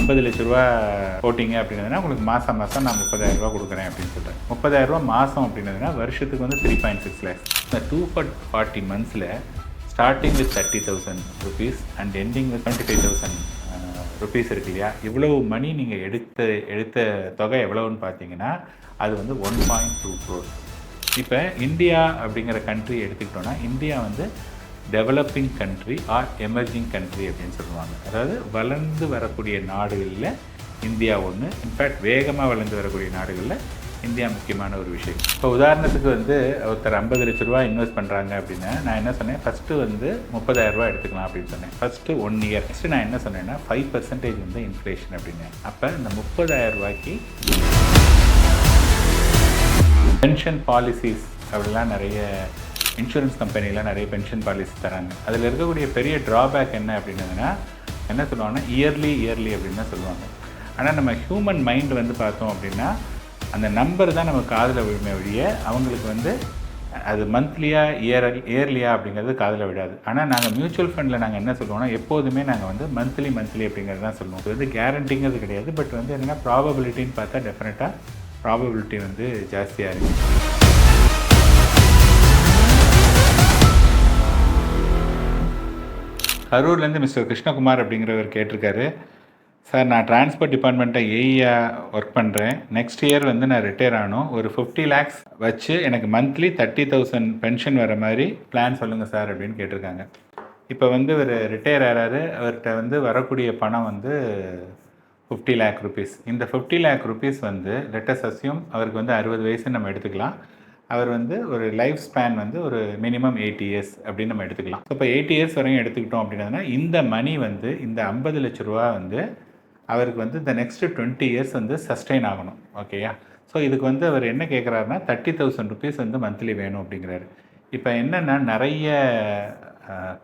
50 லட்ச ரூபா போட்டிங்க அப்படின்னதுன்னா உங்களுக்கு மாதம் மாதம் நான் 30,000 கொடுக்குறேன் அப்படின்னு சொல்கிறேன். 30,000 மாதம் அப்படின்னதுன்னா வருஷத்துக்கு வந்து 3.6 lakhs. இந்த 240 monthsல starting with 30,000 rupees and ending with 25,000 rupees இருக்கு இல்லையா? இவ்வளவு மணி நீங்கள் எடுத்த தொகை எவ்வளவுன்னு பார்த்தீங்கன்னா அது வந்து 1.2 crores. இப்போ இந்தியா அப்படிங்கிற கண்ட்ரி எடுத்துக்கிட்டோன்னா இந்தியா வந்து developing country or emerging country அப்படின்னு சொல்லுவாங்க. அதாவது வளர்ந்து வரக்கூடிய நாடுகளில் இந்தியா ஒன்று. இன்ஃபேக்ட் வேகமாக வளர்ந்து வரக்கூடிய நாடுகளில் இந்தியா முக்கியமான ஒரு விஷயம். இப்போ உதாரணத்துக்கு வந்து ஒருத்தர் 50 லட்ச ரூபா இன்வெஸ்ட் பண்ணுறாங்க அப்படின்னா நான் என்ன சொன்னேன், ஃபஸ்ட்டு வந்து 30,000 ரூபா எடுத்துக்கலாம் அப்படின்னு சொன்னேன். First 1 year. ஃபஸ்ட்டு நான் என்ன சொன்னேன்னா 5% வந்து இன்ஃப்ளேஷன் அப்படின்னு. அப்போ இந்த 30,000 ரூபாய்க்கு பென்ஷன் பாலிசிஸ் அப்படிலாம் நிறைய இன்சூரன்ஸ் கம்பெனியில் நிறைய பென்ஷன் பாலிசி தராங்க. அதில் இருக்கக்கூடிய பெரிய ட்ராபேக் என்ன அப்படின்னதுன்னா என்ன சொல்லுவாங்கன்னா இயர்லி அப்படின்னு தான் சொல்லுவாங்க. ஆனால் நம்ம ஹியூமன் மைண்ட் வந்து பார்த்தோம் அப்படின்னா அந்த நம்பர் தான் நம்ம காதில் விழுமே ஒழிய அவங்களுக்கு வந்து அது மந்த்லியா இயர்லியா அப்படிங்கிறது காதில் விடாது. ஆனால் நாங்கள் மியூச்சுவல் ஃபண்டில் நாங்கள் என்ன சொல்லுவோம்னா எப்போதுமே நாங்கள் வந்து மந்த்லி அப்படிங்கிறது தான் சொல்லுவோம். இது வந்து கேரண்டிங்கிறது கிடையாது. பட் வந்து என்னென்னா ப்ராபபிலிட்டின்னு பார்த்தா டெஃபினட்டாக ப்ராபபிலிட்டி வந்து ஜாஸ்தியாக இருக்குது. கரூர்லேருந்து மிஸ்டர் கிருஷ்ணகுமார் அப்படிங்கிறவர் கேட்டிருக்காரு, சார் நான் டிரான்ஸ்போர்ட் டிபார்ட்மெண்ட்டில் ஏஇயாக ஒர்க் பண்ணுறேன். நெக்ஸ்ட் இயர் வந்து நான் ரிட்டையர் ஆகணும். ஒரு 50 lakhs வச்சு எனக்கு மந்த்லி 30,000 பென்ஷன் வர மாதிரி பிளான் சொல்லுங்கள் சார் அப்படின்னு கேட்டிருக்காங்க. இப்போ வந்து ஒரு ரிட்டையர் ஆகிறாரு. அவர்கிட்ட வந்து வரக்கூடிய பணம் வந்து 50 lakh rupees. இந்த 50 lakh rupees வந்து லெட்டஸ் அஸ்யூம் அவருக்கு வந்து 60 வயசுன்னு நம்ம எடுத்துக்கலாம். அவர் வந்து ஒரு லைஃப் ஸ்பேன் வந்து ஒரு மினிமம் 80 years அப்படின்னு நம்ம எடுத்துக்கலாம். இப்போ 80 years வரையும் எடுத்துக்கிட்டோம் அப்படின்னா இந்த மணி வந்து இந்த 50 லட்ச ரூபா வந்து அவருக்கு வந்து இந்த நெக்ஸ்ட் 20 years வந்து சஸ்டெயின் ஆகணும். ஓகேயா? ஸோ இதுக்கு வந்து அவர் என்ன கேட்குறாருன்னா 30,000 rupees வந்து மந்த்லி வேணும் அப்படிங்கிறாரு. இப்போ என்னென்னா நிறைய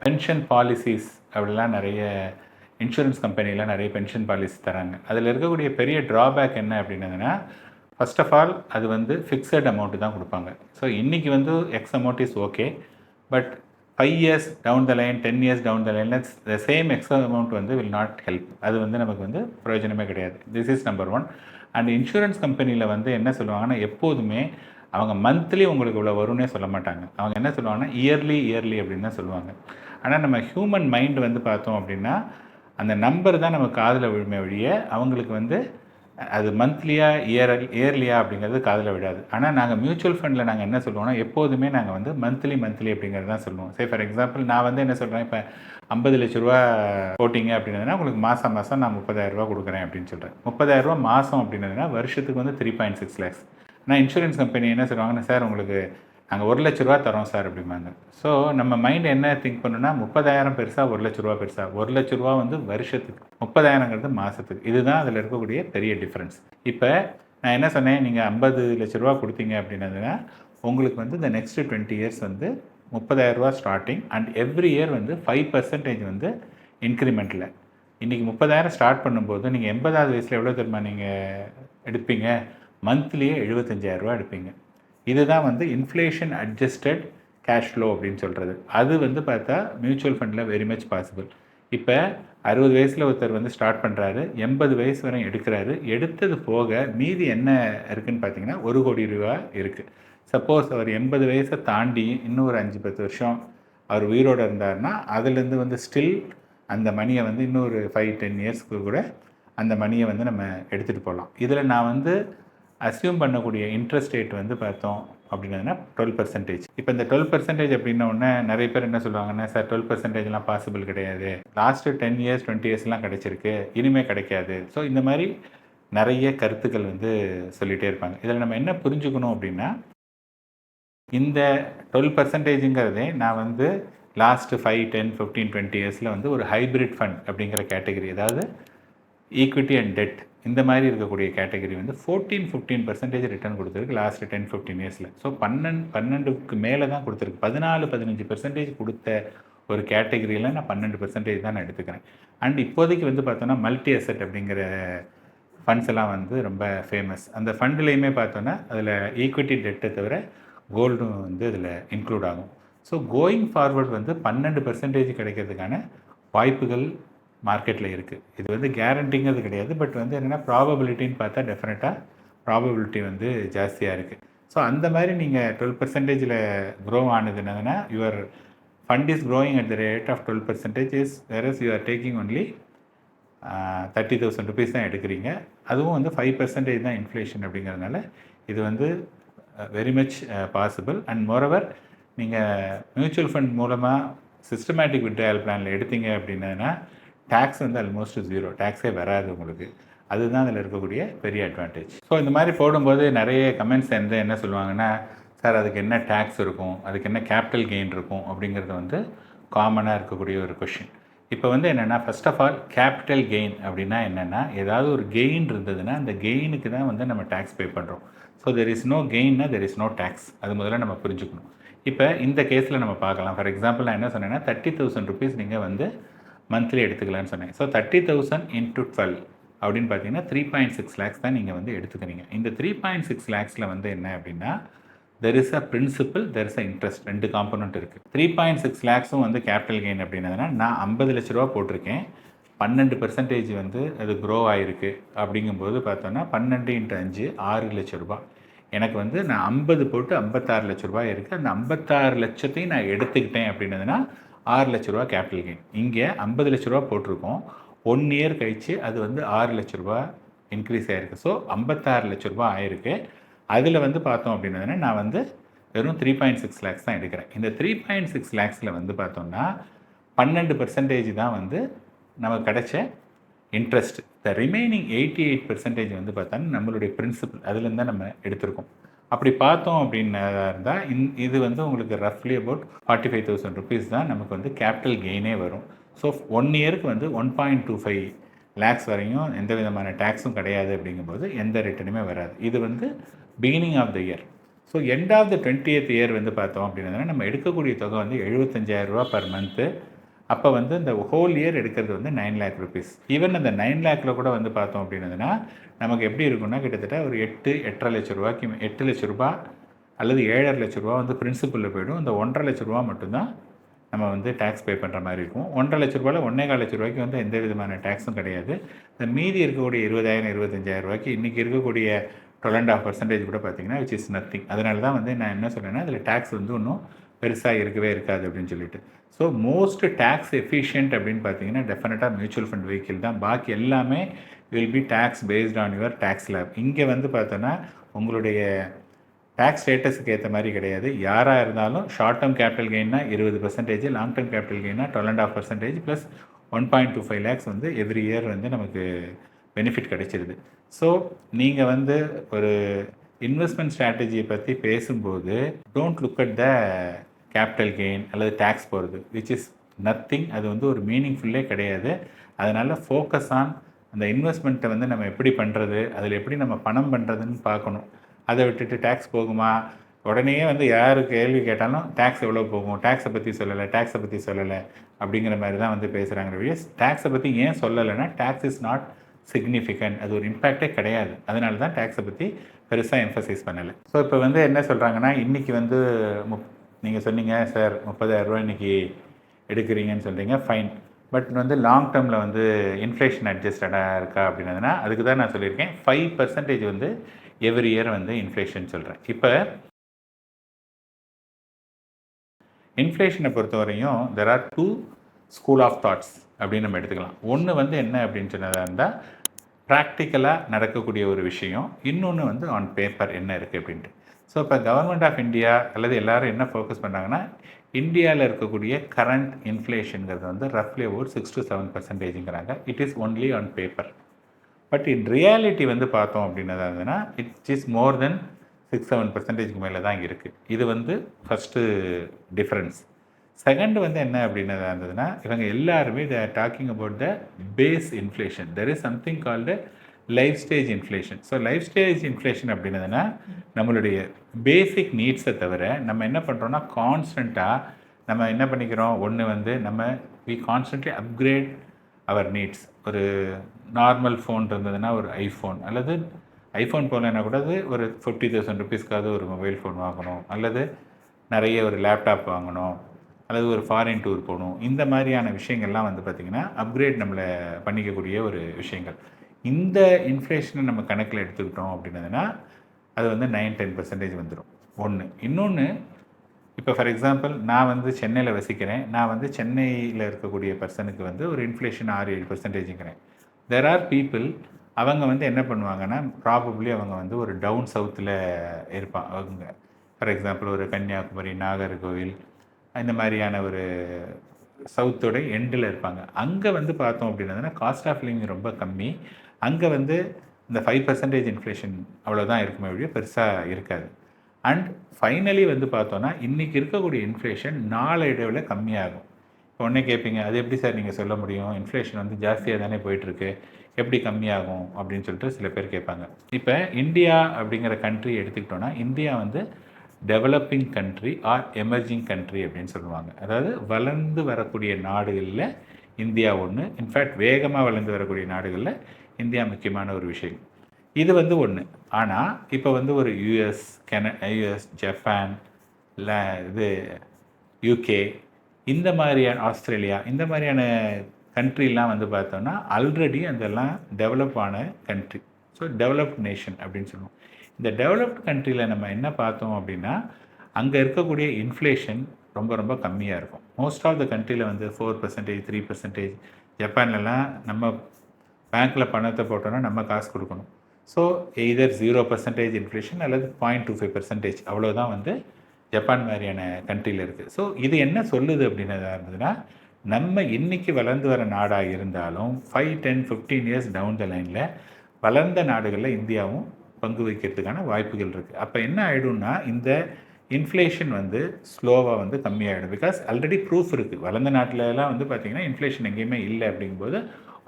பென்ஷன் பாலிசிஸ் அப்படிலாம் நிறைய இன்சூரன்ஸ் கம்பெனியில் நிறைய பென்ஷன் பாலிசி தராங்க. அதில் இருக்கக்கூடிய பெரிய ட்ராபேக் என்ன அப்படின்னதுன்னா ஃபர்ஸ்ட் ஆஃப் ஆல் அது வந்து ஃபிக்ஸட் அமௌண்ட்டு தான் கொடுப்பாங்க. ஸோ இன்றைக்கி வந்து x amount is okay. But 5 years down the line 10 years down the line the same x amount வந்து வில் நாட் ஹெல்ப். அது வந்து நமக்கு வந்து பிரயோஜனமே கிடையாது. This is number 1. And insurance கம்பெனியில் வந்து என்ன சொல்லுவாங்கன்னா எப்போதுமே அவங்க மந்த்லி உங்களுக்கு இவ்வளோ வரும்னே சொல்ல மாட்டாங்க. அவங்க என்ன சொல்லுவாங்கன்னா இயர்லி அப்படின்னு தான் சொல்லுவாங்க. ஆனால் நம்ம ஹியூமன் மைண்ட் வந்து பார்த்தோம் அப்படின்னா அந்த நம்பர் தான் நம்ம காதில் விழுமே ஒழிய அவங்களுக்கு வந்து அது மந்த்லியா இயர்லியா அப்படிங்கிறது காதில் விடாது. ஆனால் நாங்கள் மியூச்சுவல் ஃபண்டில் நாங்கள் என்ன சொல்லுவோம்னா எப்போதுமே நாங்கள் வந்து மந்த்லி அப்படிங்கிறது தான் சொல்லுவோம். சே ஃபார் எக்ஸாம்பிள் நான் வந்து என்ன சொல்கிறேன், இப்போ 50 லட்ச ரூபா போட்டிங்க அப்படின்னதுன்னா உங்களுக்கு மாதம் நான் 30,000 ரூபா கொடுக்குறேன் அப்படின்னு சொல்கிறேன். 30,000 ரூபா மாதம் அப்படின்னதுன்னா வருஷத்துக்கு வந்து 3.6 lakhs. ஆனால் இன்சூரன்ஸ் கம்பெனி என்ன சொல்லுவாங்கன்னா சார் உங்களுக்கு நாங்கள் 1 லட்ச ரூபா தரோம் சார் அப்படிம்பாங்க. ஸோ நம்ம மைண்ட் என்ன திங்க் பண்ணணும்னா 30,000 பெருசா 1 லட்ச ரூபா பெருசா? 1 லட்ச ரூபா வந்து வருஷத்துக்கு, 30,000ங்கிறது மாதத்துக்கு. இதுதான் அதில் இருக்கக்கூடிய பெரிய டிஃப்ரென்ஸ். இப்போ நான் என்ன சொன்னேன், நீங்கள் 50 லட்ச ரூபா கொடுத்தீங்க அப்படின்னதுன்னா உங்களுக்கு வந்து இந்த நெக்ஸ்ட் 20 years வந்து 30,000 ரூபா ஸ்டார்டிங் அண்ட் எவ்ரி இயர் வந்து 5% வந்து இன்க்ரிமெண்ட்டில். இன்றைக்கி 30,000 ஸ்டார்ட் பண்ணும்போது நீங்கள் 80வது வயசில் எவ்வளோ தெரியுமா நீங்கள் எடுப்பீங்க? மந்த்லியே 75,000 ரூபா எடுப்பீங்க. இதுதான் வந்து இன்ஃப்ளேஷன் அட்ஜஸ்டட் கேஷ் ஃப்ளோ அப்படின்னு சொல்கிறது. அது வந்து பார்த்தா மியூச்சுவல் ஃபண்டில் வெரி மச் பாசிபிள். இப்போ 60 வயசில் ஒருத்தர் வந்து ஸ்டார்ட் பண்ணுறாரு, 80 வயசு வரை எடுக்கிறாரு. எடுத்தது போக மீதி என்ன இருக்குதுன்னு பார்த்தீங்கன்னா 1 கோடி ரூபா இருக்குது. சப்போஸ் அவர் 80 வயசை தாண்டி இன்னும் ஒரு 5-10 வருஷம் அவர் உயிரோடு இருந்தார்னா அதுலேருந்து வந்து ஸ்டில் அந்த மணியை வந்து இன்னும் ஒரு 5-10 இயர்ஸ்க்கு கூட அந்த மணியை வந்து நம்ம எடுத்துகிட்டு போகலாம். இதில் நான் வந்து அஸ்யூம் பண்ணக்கூடிய இன்ட்ரெஸ்ட் ரேட் வந்து பார்த்தோம் அப்படின்னா 12%. இப்போ இந்த 12% அப்படின்ன உடனே நிறைய பேர் என்ன சொல்லுவாங்கன்னா சார் 12%லாம் பாசிபிள் கிடையாது, லாஸ்ட்டு 10 years 20 yearsலாம் கிடைச்சிருக்கு, இனிமேல் கிடைக்காது. ஸோ இந்த மாதிரி நிறைய கருத்துக்கள் வந்து சொல்லிகிட்டே இருப்பாங்க. இதில் நம்ம என்ன புரிஞ்சுக்கணும் அப்படின்னா இந்த 12%ங்கிறதே நான் வந்து லாஸ்ட்டு 5, 10, 15, 20 இயர்ஸில் வந்து ஒரு ஹைப்ரிட் ஃபண்ட் அப்படிங்கிற கேட்டகரி, அதாவது ஈக்விட்டி அண்ட் டெட் இந்த மாதிரி இருக்கக்கூடிய கேட்டகரி வந்து 14-15% ரிட்டர்ன் கொடுத்துருக்கு லாஸ்ட்டு 10-15 இயர்ஸில். ஸோ 12க்கு மேலே தான் கொடுத்துருக்கு. 14-15% கொடுத்த ஒரு கேட்டகரியில் நான் 12% தான் நான் எடுத்துக்கிறேன். அண்ட் இப்போதைக்கு வந்து பார்த்தோன்னா மல்டி அசெட் அப்படிங்கிற ஃபண்ட்ஸ் எல்லாம் வந்து ரொம்ப ஃபேமஸ். அந்த ஃபண்ட்லேயுமே பார்த்தோன்னா அதில் ஈக்விட்டி டெட்டை தவிர கோல்டும் வந்து இதில் இன்க்ளூட் ஆகும். ஸோ கோயிங் ஃபார்வர்ட் வந்து 12% கிடைக்கிறதுக்கான வாய்ப்புகள் மார்க்கெட்டில் இருக்குது. இது வந்து கேரண்டிங்கிறது கிடையாது. பட் வந்து என்னென்னா ப்ராபபிலிட்டின்னு பார்த்தா டெஃபினட்டாக ப்ராபபிலிட்டி வந்து ஜாஸ்தியாக இருக்குது. ஸோ அந்த மாதிரி நீங்கள் 12% க்ரோ ஆனது என்னதுன்னா your fund is growing at the rate of 12% is whereas you are taking only 30,000 rupees தான் எடுக்கிறீங்க. அதுவும் வந்து 5% தான் இன்ஃப்ளேஷன் அப்படிங்கிறதுனால இது வந்து very much possible. And moreover நீங்கள் மியூச்சுவல் ஃபண்ட் மூலமாக சிஸ்டமேட்டிக் வித்ட்ராயல் பிளானில் எடுத்தீங்க அப்படின்னா டேக்ஸ் வந்து ஆல்மோஸ்ட் 0, டேக்ஸே வராது உங்களுக்கு. அதுதான் அதில் இருக்கக்கூடிய பெரிய அட்வான்டேஜ். ஸோ இந்த மாதிரி போடும்போது நிறைய கமெண்ட்ஸ் என்ன சொல்லுவாங்கன்னா, சார் அதுக்கு என்ன டேக்ஸ் இருக்கும், அதுக்கு என்ன கேபிட்டல் கெயின் இருக்கும் அப்படிங்கிறது வந்து காமனாக இருக்கக்கூடிய ஒரு கொஷின். இப்போ வந்து என்னென்னா, first of all capital gain அப்படின்னா என்னென்னா, ஏதாவது ஒரு கெயின் இருந்ததுன்னா அந்த கெயினுக்கு தான் வந்து நம்ம டேக்ஸ் பே பண்ணுறோம். ஸோ தெர் இஸ் நோ கெயின்னா தெர் இஸ் நோ டேக்ஸ். அது முதல்ல நம்ம புரிஞ்சுக்கணும். இப்போ இந்த கேஸில் நம்ம பார்க்கலாம். ஃபார் எக்ஸாம்பிள் நான் என்ன சொன்னேன்னா 30,000 ருபீஸ் நீங்கள் வந்து மந்த்லி எடுத்துக்கலான்னு சொன்னேன். ஸோ 30,000 into 12 அப்படின்னு பார்த்தீங்கன்னா 3.6 lakhs தான் நீங்கள் வந்து எடுத்துக்கிறீங்க. இந்த 3.6 lakhsல வந்து என்ன அப்படின்னா there is a principal, there is a interest, 2 component இருக்குது. 3.6 lakhsம் வந்து கேபிட்டல் கெயின் அப்படின்னதுனா நான் 50 லட்ச ரூபா போட்டிருக்கேன், 12% வந்து அது க்ரோ ஆகிருக்கு. அப்படிங்கும்போது பார்த்தோன்னா 12 × 5 6 லட்ச ரூபா. எனக்கு வந்து நான் 50 போட்டு 56 லட்ச ரூபாய் இருக்குது. அந்த 56 லட்சத்தையும் நான் எடுத்துக்கிட்டேன் அப்படின்னதுனா 6 லட்ச ரூபா கேபிட்டல் கெயின். இங்கே 50 லட்ச ரூபா போட்டிருக்கோம், 1 இயர் கழித்து அது வந்து 6 லட்ச ரூபா இன்க்ரீஸ் ஆகிருக்கு. ஸோ 56 லட்ச ரூபா ஆயிருக்கு. அதில் வந்து பார்த்தோம் அப்படின்னா நான் வந்து வெறும் 3.6 lakhs தான் எடுக்கிறேன். இந்த 3.6 lakhsல வந்து பார்த்தோம்னா 12% தான் வந்து நமக்கு கிடைச்ச இன்ட்ரெஸ்ட். த ரிமைனிங் 88% வந்து பார்த்தோன்னா நம்மளுடைய பிரின்சிபல், அதுலேருந்து தான் நம்ம எடுத்திருக்கோம். அப்படி பார்த்தோம் அப்படின்னா இருந்தால் இது வந்து உங்களுக்கு ரஃப்லி அபவுட் 45,000 ருபீஸ் தான் நமக்கு வந்து கேபிட்டல் கெயினே வரும். ஸோ 1 இயருக்கு வந்து 1.25 lakhs வரையும் எந்த விதமான டேக்ஸும் கிடையாது. அப்படிங்கும்போது எந்த ரிட்டர்னுமே வராது. இது வந்து beginning of the year. So end of the 20th year வந்து பார்த்தோம் அப்படின்னா நம்ம எடுக்கக்கூடிய தொகை வந்து 75,000 ரூபா பர் மந்த்து. அப்போ வந்து இந்த ஹோல் இயர் எடுக்கிறது வந்து 9 lakh ருபீஸ். ஈவன் அந்த 9 lakhல கூட வந்து பார்த்தோம் அப்படின்னதுன்னா நமக்கு எப்படி இருக்குன்னா கிட்டத்தட்ட ஒரு 8 லட்ச ரூபாய்க்கு 8 லட்ச ரூபா அல்லது 7.5 லட்ச ரூபா வந்து பிரின்சிபலில் போய்டும். இந்த 1.5 லட்ச ரூபா மட்டும்தான் நம்ம வந்து டேக்ஸ் பே பண்ணுற மாதிரி இருக்கும். 1.5 லட்ச ரூபாயில் 1.25 லட்ச ரூபாய்க்கு வந்து எந்த விதமான டேக்ஸும் கிடையாது. இந்த மீதி இருக்கக்கூடிய 20,000 25,000 ரூபாய்க்கு இன்றைக்கி இருக்கக்கூடிய 12.5% கூட பார்த்தீங்கன்னா விச் இஸ் நத்திங். அதனால தான் வந்து நான் என்ன சொல்கிறேன்னா அதில் டேக்ஸ் வந்து இன்னும் பெருசாக இருக்கவே இருக்காது அப்படின்னு சொல்லிட்டு. ஸோ மோஸ்ட் டேக்ஸ் எஃபிஷியன்ட் அப்படின்னு பார்த்தீங்கன்னா டெஃபினட்டாக மியூச்சுவல் ஃபண்ட் வெஹிக்கிள் தான். பாக்கி எல்லாமே will be taxed based on your tax slab. இங்கே வந்து பார்த்தோன்னா உங்களுடைய டேக்ஸ் ஸ்டேட்டஸுக்கு ஏற்ற மாதிரி கிடையாது. யாராக இருந்தாலும் ஷார்ட் டேர்ம் கேபிட்டல் கெயின்னா 20%, லாங் டேர்ம் கேபிட்டல் கெயின்னா 12.5% ப்ளஸ் 1.25 lakhs வந்து எவ்ரி இயர் வந்து நமக்கு பெனிஃபிட் கிடைச்சிருது. ஸோ நீங்கள் வந்து ஒரு இன்வெஸ்ட்மெண்ட் ஸ்ட்ராட்டஜியை பற்றி பேசும்போது don't look at the capital gain அல்லது டேக்ஸ் போகிறது விச் இஸ் நத்திங். அது வந்து ஒரு மீனிங்ஃபுல்லே கிடையாது. அதனால் ஃபோக்கஸ் ஆன் அந்த இன்வெஸ்ட்மெண்ட்டை வந்து நம்ம எப்படி பண்ணுறது, அதில் எப்படி நம்ம பணம் பண்ணுறதுன்னு பார்க்கணும். அதை விட்டுட்டு டேக்ஸ் போகுமா, உடனே வந்து யார் கேள்வி கேட்டாலும் டேக்ஸ் எவ்வளோ போகும், டேக்ஸை பற்றி சொல்லலை அப்படிங்கிற மாதிரி தான் வந்து பேசுகிறாங்க. வீடியோஸ் டேக்ஸை பற்றி ஏன் சொல்லலைன்னா டேக்ஸ் இஸ் நாட் சிக்னிஃபிகண்ட், அது ஒரு இம்பேக்டே கிடையாது. அதனால தான் டேக்ஸை பற்றி பெருசாக எம்ஃபசைஸ் பண்ணலை. ஸோ இப்போ வந்து என்ன சொல்கிறாங்கன்னா இன்றைக்கி வந்து நீங்கள் சொன்னீங்க சார் 30,000 ரூபா இன்றைக்கி எடுக்கிறீங்கன்னு சொல்கிறீங்க, ஃபைன். பட் வந்து லாங் டேர்மில் வந்து இன்ஃப்ளேஷன் அட்ஜஸ்டடாக இருக்கா அப்படின்னதுன்னா அதுக்கு தான் நான் சொல்லியிருக்கேன் 5% வந்து எவ்ரி இயர் வந்து இன்ஃப்ளேஷன் சொல்கிறேன். இப்போ இன்ஃப்ளேஷனை பொறுத்தவரையும் there are 2 school of thoughts அப்படின்னு நம்ம எடுத்துக்கலாம். ஒன்று வந்து என்ன அப்படின்னு சொன்னதாக இருந்தால் ப்ராக்டிக்கலாக நடக்கக்கூடிய ஒரு விஷயம், இன்னொன்று வந்து ஆன் பேப்பர் என்ன இருக்குது அப்படின்ட்டு. ஸோ இப்போ கவர்மெண்ட் ஆஃப் இந்தியா அல்லது எல்லோரும் என்ன ஃபோக்கஸ் பண்ணுறாங்கன்னா இந்தியாவில் இருக்கக்கூடிய கரண்ட் இன்ஃப்ளேஷனுங்கிறது வந்து ரஃப்லி about 6 to 7%. It is only on paper. But in reality வந்து பார்த்தோம் அப்படின்னதாக இருந்ததுன்னா இட்ஸ் இஸ் மோர் தென் 6-7% மேலே தான் இருக்குது. இது வந்து ஃபஸ்ட்டு டிஃப்ரென்ஸ். செகண்ட் வந்து என்ன அப்படின்னதாக இருந்ததுன்னா இவங்க எல்லாருமே the talking about the base inflation. There is something called life stage inflation. So life stage inflation அப்படின்னதுன்னா நம்மளுடைய பேசிக் நீட்ஸை தவிர நம்ம என்ன பண்ணுறோன்னா கான்ஸ்டண்ட்டாக நம்ம என்ன பண்ணிக்கிறோம், ஒன்று வந்து நம்ம we constantly upgrade our needs. ஒரு நார்மல் ஃபோன் இருந்ததுன்னா ஒரு ஐஃபோன், அல்லது ஐஃபோன் போகலன்னா கூட ஒரு 50,000 ருபீஸ்க்காவது ஒரு மொபைல் ஃபோன் வாங்கணும், அல்லது நிறைய ஒரு லேப்டாப் வாங்கணும், அல்லது ஒரு ஃபாரின் டூர் போகணும். இந்த மாதிரியான விஷயங்கள்லாம் வந்து பார்த்திங்கன்னா அப்கிரேட் நம்மளை பண்ணிக்கக்கூடிய ஒரு விஷயங்கள். இந்த இன்ஃப்ளேஷனை நம்ம கணக்கில் எடுத்துக்கிட்டோம் அப்படின்னதுன்னா அது வந்து 9-10% வந்துடும். ஒன்று. இன்னொன்று, இப்போ ஃபார் எக்ஸாம்பிள் நான் வந்து சென்னையில் வசிக்கிறேன். நான் வந்து சென்னையில் இருக்கக்கூடிய பர்சனுக்கு வந்து ஒரு இன்ஃப்ளேஷன் 6-7%ங்கிறேன். தெர் ஆர் பீப்புள், அவங்க வந்து என்ன பண்ணுவாங்கன்னா ப்ராபப்ளி அவங்க வந்து ஒரு டவுன் சவுத்தில் அவங்க ஃபார் எக்ஸாம்பிள் ஒரு கன்னியாகுமரி, நாகர்கோவில் இந்த மாதிரியான ஒரு சவுத்தோட எண்டில் இருப்பாங்க. அங்கே வந்து பார்த்தோம் அப்படின்னா காஸ்ட் ஆஃப் லிவிங் ரொம்ப கம்மி. அங்கே வந்து இந்த 5% இன்ஃப்ளேஷன் அவ்வளோதான் இருக்குமே ஒழிய பெருசாக இருக்காது. அண்ட் ஃபைனலி வந்து பார்த்தோன்னா இன்றைக்கி இருக்கக்கூடிய இன்ஃப்ளேஷன் நாளடைவில் கம்மியாகும். இப்போ ஒன்றே கேட்பீங்க, அது எப்படி சார் நீங்கள் சொல்ல முடியும்? இன்ஃப்ளேஷன் வந்து ஜாஸ்தியாக தானே போயிட்டுருக்கு, எப்படி கம்மியாகும் அப்படின்னு சொல்லிட்டு சில பேர் கேட்பாங்க. இப்போ இந்தியா அப்படிங்கிற கண்ட்ரி எடுத்துக்கிட்டோன்னா இந்தியா வந்து developing country or emerging country அப்படின்னு சொல்லுவாங்க. அதாவது வளர்ந்து வரக்கூடிய நாடுகளில் இந்தியா ஒன்று. இன்ஃபேக்ட் வேகமாக வளர்ந்து வரக்கூடிய நாடுகளில் இந்தியா முக்கியமான ஒரு விஷயம். இது வந்து ஒன்று. ஆனால் இப்போ வந்து ஒரு யூஎஸ், ஜப்பான், இல்லை இது யூகே, இந்த மாதிரியான ஆஸ்திரேலியா, இந்த மாதிரியான கண்ட்ரிலாம் வந்து பார்த்தோன்னா ஆல்ரெடி அதெல்லாம் டெவலப் ஆன கண்ட்ரி. ஸோ டெவலப்ட் நேஷன் அப்படின்னு சொல்லுவோம். இந்த டெவலப்ட் கண்ட்ரியில் நம்ம என்ன பார்த்தோம் அப்படின்னா அங்கே இருக்கக்கூடிய இன்ஃப்ளேஷன் ரொம்ப ரொம்ப கம்மியாக இருக்கும். மோஸ்ட் ஆஃப் த கண்ட்ரியில் வந்து 4%, 3%. ஜப்பான்லலாம் நம்ம பேங்க்கில் பணத்தை போட்டோன்னா நம்ம காசு கொடுக்கணும். ஸோ எய்தர் 0% இன்ஃப்ளேஷன் அல்லது 0.25% அவ்வளோதான் வந்து ஜப்பான் மாதிரியான கண்ட்ரியில் இருக்குது. ஸோ இது என்ன சொல்லுது அப்படின்னதா இருந்ததுன்னா, நம்ம இன்றைக்கி வளர்ந்து வர நாடாக இருந்தாலும் 5, 10, 15 இயர்ஸ் டவுன் த லைனில் வளர்ந்த நாடுகளில் இந்தியாவும் பங்கு வைக்கிறதுக்கான வாய்ப்புகள் இருக்குது. அப்போ என்ன ஆகிடும்னா இந்த இன்ஃப்ளேஷன் வந்து ஸ்லோவாக வந்து கம்மியாகிடும். பிகாஸ் ஆல்ரெடி ப்ரூஃப் இருக்குது. வளர்ந்த நாட்டிலலாம் வந்து பார்த்திங்கன்னா இன்ஃப்ளேஷன் எங்கேயுமே இல்லை அப்படிங்கும்போது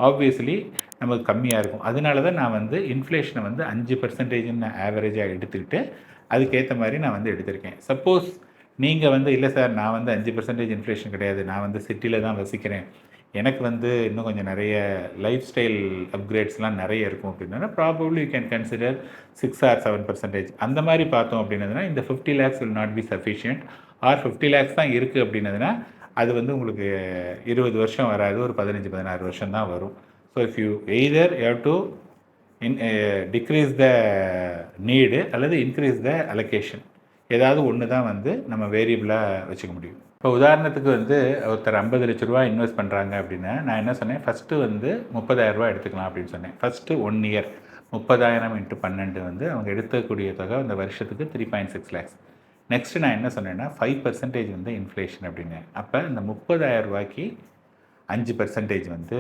ஆப்வியஸ்லி நமக்கு கம்மியாக இருக்கும். அதனால தான் நான் வந்து இன்ஃப்ளேஷனை வந்து 5% நான் ஆவரேஜாக எடுத்துக்கிட்டு அதுக்கேற்ற மாதிரி நான் வந்து எடுத்திருக்கேன். சப்போஸ் நீங்கள் வந்து இல்லை சார் நான் வந்து 5% இன்ஃப்ளேஷன் கிடையாது, நான் வந்து சிட்டியில் தான் வசிக்கிறேன், எனக்கு வந்து இன்னும் கொஞ்சம் நிறைய லைஃப் ஸ்டைல் அப்கிரேட்ஸ்லாம் நிறைய இருக்கும் அப்படின்னா probably you can consider 6 or 7%. அந்த மாதிரி பார்த்தோம் அப்படின்னதுனா இந்த 50 lakhs will not be sufficient. Or 50 lakhs தான் இருக்குது அப்படின்னதுனா அது வந்து உங்களுக்கு 20 வருஷம் வராது, ஒரு 15-16 வருஷம் தான் வரும். So if you either you have to decrease the need அல்லது இன்க்ரீஸ் த அலோகேஷன், ஏதாவது ஒன்று தான் வந்து நம்ம வேரியபிளாக வச்சுக்க முடியும். இப்போ உதாரணத்துக்கு வந்து ஒருத்தர் 50 லட்ச ரூபா இன்வெஸ்ட் பண்ணுறாங்க அப்படின்னா நான் என்ன சொன்னேன், ஃபஸ்ட்டு வந்து 30,000 ரூபா எடுத்துக்கலாம் அப்படின்னு சொன்னேன். ஃபஸ்ட்டு 1 year 30,000 × 12 வந்து அவங்க எடுக்கக்கூடிய தொகை அந்த வருஷத்துக்கு 3.6 lakhs. நெக்ஸ்ட்டு நான் என்ன சொன்னேன்னா 5% வந்து இன்ஃப்ளேஷன் அப்படின்னு. அப்போ இந்த 30,000 ரூபாய்க்கு 5% வந்து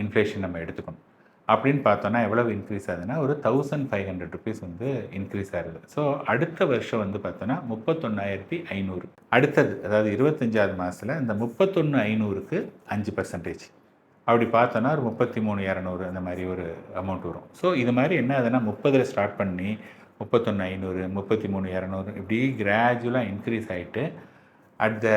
இன்ஃப்ளேஷன் நம்ம எடுத்துக்கணும். அப்படின்னு பார்த்தோன்னா எவ்வளவு இன்க்ரீஸ் ஆகுதுன்னா ஒரு 1,500 rupees வந்து இன்க்ரீஸ் ஆகுது. ஸோ அடுத்த வருஷம் வந்து பார்த்தோன்னா 31,500. அடுத்தது அதாவது 25வது மாதத்தில் இந்த 31,500க்கு 5%. அப்படி பார்த்தோன்னா ஒரு 33,200 அந்த மாதிரி ஒரு அமௌண்ட் வரும். ஸோ இது மாதிரி என்ன ஆகுதுன்னா 30ல் ஸ்டார்ட் பண்ணி 31,500, 33,200 இப்படி கிராஜுவலாக இன்க்ரீஸ் ஆகிட்டு at the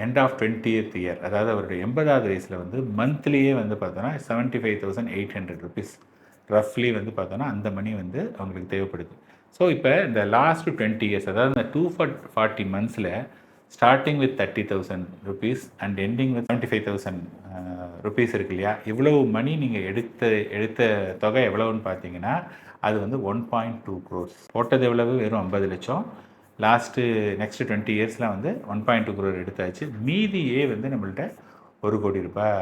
end of 20th year, அதாவது அவருடைய 80வது வயசில் வந்து மந்த்லியே வந்து பார்த்தோன்னா 75,800 rupees ரஃப்லி வந்து பார்த்தோன்னா அந்த மணி வந்து அவங்களுக்கு தேவைப்படுது. ஸோ இப்போ இந்த லாஸ்ட் 20 years, அதாவது இந்த 240 monthsல starting with 30,000 rupees and ending with 75,000 rupees இருக்கு இல்லையா, இவ்வளவு மணி நீங்கள் எடுத்த தொகை எவ்வளவுன்னு பார்த்தீங்கன்னா அது வந்து 1.2 crores. போட்டது எவ்வளவு? வெறும் 50 லட்சம். லாஸ்ட்டு நெக்ஸ்ட்டு 20 இயர்ஸில் வந்து 1.2 crore எடுத்தாச்சு. மீதியே வந்து நம்மள்கிட்ட 1 கோடி ரூபாய்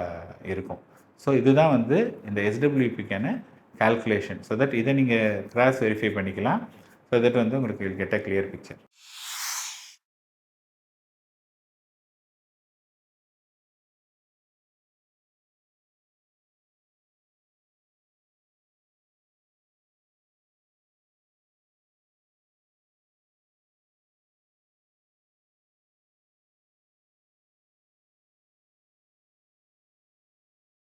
இருக்கும். ஸோ இதுதான் வந்து இந்த எஸ்டபிள்யூபிக்கான கால்குலேஷன். ஸோ தட் இதை நீங்கள் கிராஸ் வெரிஃபை பண்ணிக்கலாம். ஸோ தட் வந்து உங்களுக்கு கெட் அ கிளியர் பிக்சர்.